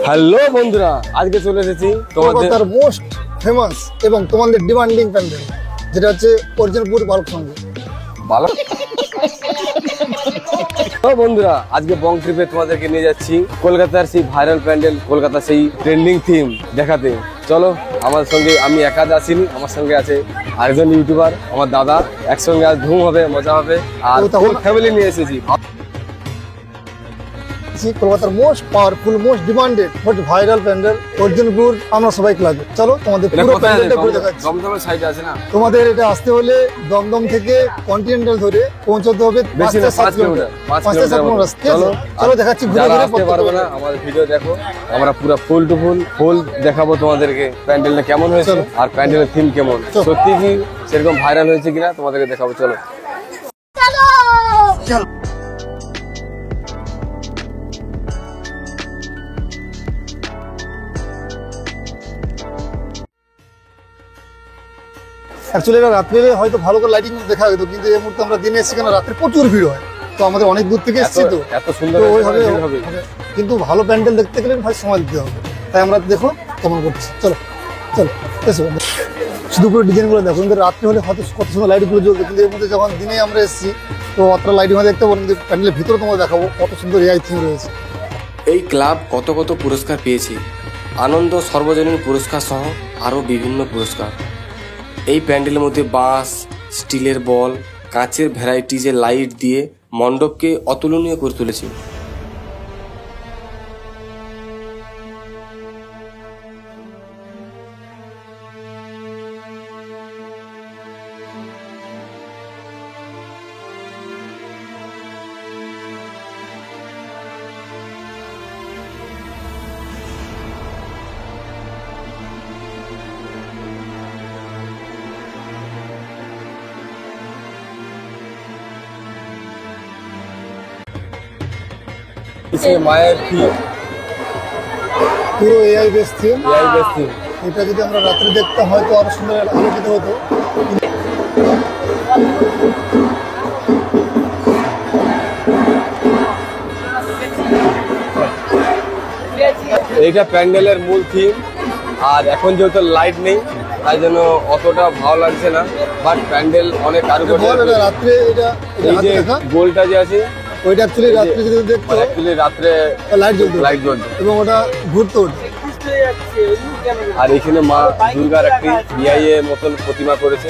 Hello বন্ধুরা, আজকে চলে এসেছি তোমাদের মোস্ট ফেমাস এবং তোমাদের ডিমান্ডিং প্যান্ডেল, যেটা হচ্ছে অর্জুনপুর বালক সংঘ। বন্ধুরা, আজকে বং ট্রিপে তোমাদেরকে নিয়ে যাচ্ছি কলকাতার সেই ভাইরাল প্যান্ডেল, কলকাতার সেই ট্রেন্ডিং থিম দেখাতে। চলো আমার সঙ্গে, আমি একা আসিনি, আমার সঙ্গে আছে আরেকজন ইউটিউবার, আমার দাদা। একসঙ্গে আজ ধুম হবে, মজা হবে, আর ফ্যামিলি নিয়ে এসেছি। কলকাতার most powerful, most demanded, most viral pandal Arjunpur আমরা সবাই ক্লাবে। চলো তোমাদের পুরো প্যান্ডেলটা ঘুরে দেখাচ্ছি। দমদমের সাইডে আছে না? তোমাদের এটা আসতে হলে দমদম থেকে কন্টিনেন্টাল ধরে পৌঁছতে হবে 5 কিলোমিটার। চলো দেখাচ্ছি ঘুরে ঘুরে। আসতে পারবে না আমাদের ভিডিও দেখো, আমরা পুরো ফুল টু ফুল দেখাবো তোমাদেরকে প্যান্ডেলটা কেমন হয়েছে আর প্যান্ডেলের থিম কেমন, সত্যি কি সেরকম ভাইরাল হয়েছে কিনা তোমাদেরকে দেখাবো। চলো চলো। অ্যাকচুয়ালি এটা রাত্রে হয়তো ভালো করে লাইটিং দেখা যেত, কিন্তু এই মুহূর্তে আমরা দিনে এসেছি, কেন রাত্রে প্রচুর ভিড় হয়, তো আমাদের অনেক দূর থেকে এসেছি, তো এত সুন্দর হবে। কিন্তু ভালো প্যান্ডেল দেখতে গেলে ভাই সময় দিতে হবে, তাই আমরা দেখো কেমন করছি। চলো চলো এসো, শুধু পুরো ডিজাইনগুলো দেখো। কিন্তু রাত্রে হলে হয়তো কত সুন্দর লাইটগুলো জ্বলবে, কিন্তু এর মধ্যে যখন দিনে আমরা এসেছি তো অতটা লাইটিং দেখতে পাবো, কিন্তু প্যান্ডেলের ভিতরে তোমাদের দেখাবো কত সুন্দর এআই থিম রয়েছে। এই ক্লাব কত পুরস্কার পেয়েছে, আনন্দ সর্বজনীন পুরস্কার সহ আরও বিভিন্ন পুরস্কার। এই প্যান্ডেলের মধ্যে বাঁশ, স্টিলের বল, কাঁচের ভ্যারাইটিজের লাইট দিয়ে মণ্ডপকে অতুলনীয় করে তুলেছে। মায়ের থিম, পুরো এআই বেস থিম। এটা যদি আমরা রাত্রে দেখতাম হয়তো আরো সুন্দর আলোকিত হতো। এইটা প্যান্ডেলের মূল থিম, আর এখন যেহেতু লাইট নেই তাই জন্য অতটা ভালো লাগছে না, বাট প্যান্ডেল অনেক কারুকার্য। রাত্রে এটা গোলটা যে আছে ওইটা অ্যাকচুয়ালি রাত্রে যদি দেখতো, অ্যাকচুয়ালি রাত্রে লাইট জ্বলতো এবং ওটা ঘুরতো। আর এখানে মা দুর্গার একটি বিআই এর মতন প্রতিমা করেছে,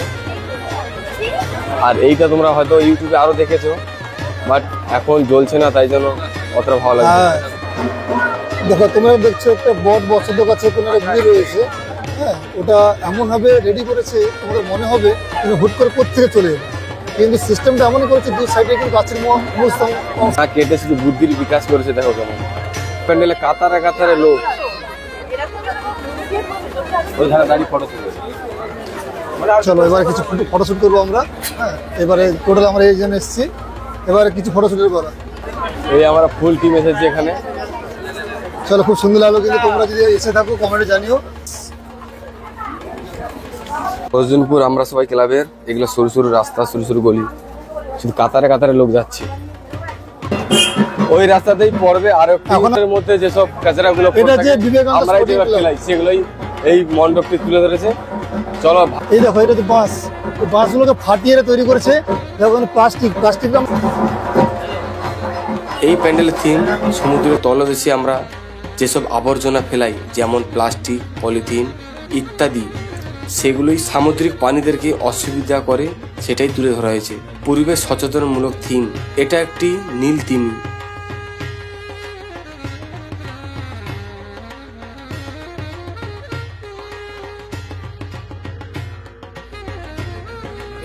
আর এইটা তোমরা হয়তো ইউটিউবে আরো দেখেছো, বাট এখন জ্বলছে না তাই জন্য অতটা ভালো লাগছে। দেখো তোমরা দেখছো একটা বট বসত কাছে কোনো ভিড় রয়েছে, হ্যাঁ, ওটা এমন ভাবে রেডি করেছে তোমাদের মনে হবে তুমি হুট করে কোত্থেকে চলে যাবে, কিন্তু সিস্টেমটা এমনই করেছে দু সাইডে কিন্তু গাছের কেটে শুধু বুদ্ধির বিকাশ করেছে। দেখো কেমন প্যান্ডেলে কাতারে কাতারে লোক, ওই ধারে দাঁড়িয়ে ফটো তুলছে। চলো এবারে কিছু ফটোশুট করবো আমরা। হ্যাঁ, এবারে টোটাল আমরা এই জন্য এসেছি, এবারে কিছু ফটোশুটের করা। এই আমরা ফুল টিম এসেছি এখানে। চলো, খুব সুন্দর লাগলো, কিন্তু তোমরা যদি এসে থাকো কমেন্টে জানিও। অর্জুনপুর আমরা সবাই ক্লাবের, এগুলো সরু সরু রাস্তা, সরু সরু গলি, শুধু কাতারে কাতারে লোক যাচ্ছে। ওই রাস্তাতেই পড়বে আর এর মধ্যে যেসব কাঁচরাগুলো আমরা ফেলাই সেগুলোই এই মণ্ডপটি তুলে ধরেছে। চলো এই দেখো, এটা তো বাঁশ, বাঁশগুলোকে ফাটিয়ে তৈরি করেছে, যখন প্লাস্টিক। এই প্যান্ডেলের থিম সমুদ্রের তলদেশে আমরা যেসব আবর্জনা ফেলাই, যেমন প্লাস্টিক, পলিথিন ইত্যাদি, সেগুলোই সামুদ্রিক প্রাণীদেরকে অসুবিধা করে, সেটাই তুলে ধরা হয়েছে। পরিবেশ সচেতনমূলক থিম, এটা একটি নীল থিম।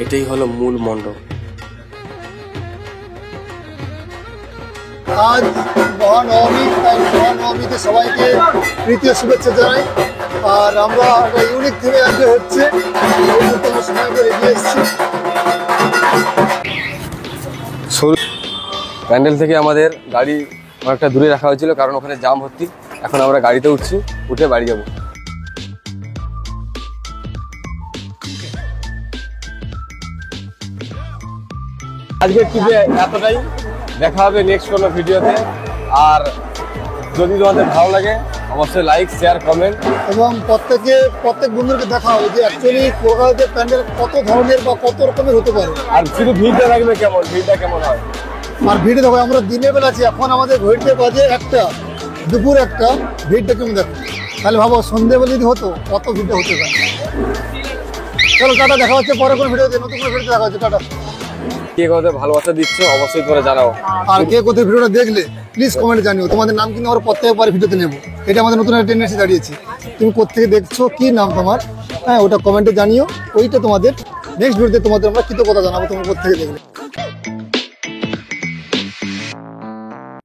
এটাই হলো মূল মণ্ডপ। আজ মহানবমী, মহানবমীতে সবাইকে তৃতীয় শুভেচ্ছা জানাই। আর আমরা একটা ইউনিক থিমে আজকে হচ্ছে, সময় করে এগিয়ে এসেছি। প্যান্ডেল থেকে আমাদের গাড়ি অনেকটা দূরে রাখা হয়েছিল, কারণ ওখানে জাম ভর্তি। এখন আমরা গাড়িতে উঠছি, উঠে বাড়ি যাব। আজকের ট্রিপে এতটাই, দেখা হবে নেক্সট কোনো ভিডিওতে। আর যদি তোমাদের ভালো লাগে অবশ্যই লাইক শেয়ার কমেন্ট। এবং প্রত্যেক বন্ধুকে দেখাও যে অ্যাকচুয়ালি কলকাতাতে প্যান্ডেল কত ধরনের বা কত রকমের হতে পারে। আর শুধু ভিড়টা রাখবে কেমন, ভিড়টা কেমন হয়। আর ভিড়ে দেখো আমরা দিনের বেলা আছি, এখন আমাদের ঘড়িতে বাজে 1টা, দুপুর 1টা, ভিড়টা কেমন দেখো। তাহলে ভাবো সন্ধ্যেবেলা যদি হতো কত ভিড়টা হতে পারে। চলো টাটা, দেখা হচ্ছে পরে কোনো ভিডিওতে, নতুন কোনো ভিডিওতে দেখা হচ্ছে, টাটা। কে কোথায় ভালোবাসা দিচ্ছ অবশ্যই তোমরা জানাও। আর কে কোথায় ভিডিওটা দেখলে প্লিজ কমেন্টে জানিও। তোমাদের নাম কিন্তু আমরা প্রত্যেকবার ভিডিওতে নেবো, এটা আমাদের নতুন একটা টেন্ডেন্সি দাঁড়িয়েছে। তুমি কোথেকে দেখছো, কি নাম তোমার, হ্যাঁ ওটা কমেন্টে জানিও। ওইটা তোমাদের নেক্সট ভিডিওতে তোমাদের আমরা কৃতজ্ঞতা জানাবো তুমি কোথেকে দেখলে।